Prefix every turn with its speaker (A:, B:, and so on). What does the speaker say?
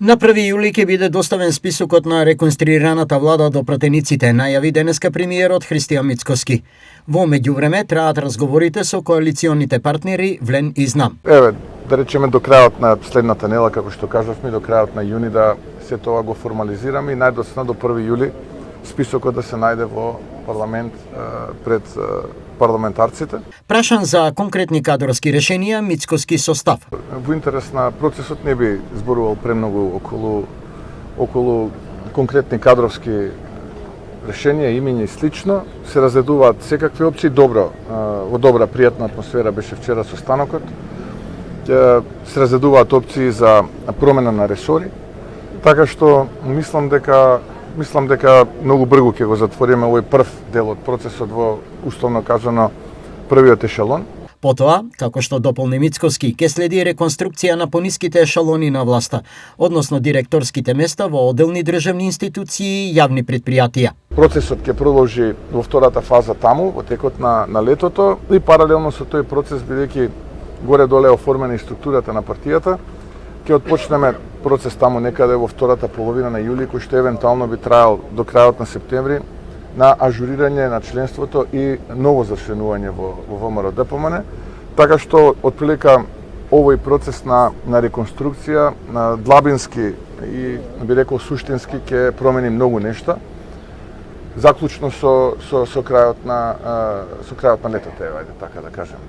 A: На 1 јули ќе биде доставен списокот на реконструираната влада до пратениците, најави денеска премиерот Христијан Мицкоски. Во меѓувреме траат разговорите со коалиционите партнери Влен и Знам.
B: Еве, да речеме до крајот на следната недела, како што кажавме, до крајот на јуни да се тоа го формализираме и најдоцна до 1 јули списокот да се најде во парламент пред парламентарците.
A: Прашан за конкретни кадрски решенија, Мицкоски состав.
B: Во интерес на процесот не би зборувал премногу околу конкретни кадровски решенија, имиња и слично. Се разгледуваат секакви опции. Добро, во добра, пријатна атмосфера беше вчера состанокот. Се разгледуваат опции за промена на ресори, така што мислам дека многу брзо ќе го затвориме овој прв дел од процесот во условно кажано првиот ешелон.
A: Потоа, како што дополни Мицкоски, ќе следи реконструкција на пониските ешелони на власта, односно директорските места во одделни државни институции и јавни претпријатија.
B: Процесот ќе продолжи во втората фаза таму, во текот на летото и паралелно со тој процес, бидејќи горе-доле оформена и структурата на партијата, ќе отпочнеме процес таму некаде во втората половина на јули, кој што евентуално би траел до крајот на септември, на ажурирање на членството и ново зачленување во ВМРО ДПМН, така што отприлика овој процес на реконструкција, на длабински и би рекол суштински ќе промени многу нешта, заклучно со крајот на летото, ајде така да кажем.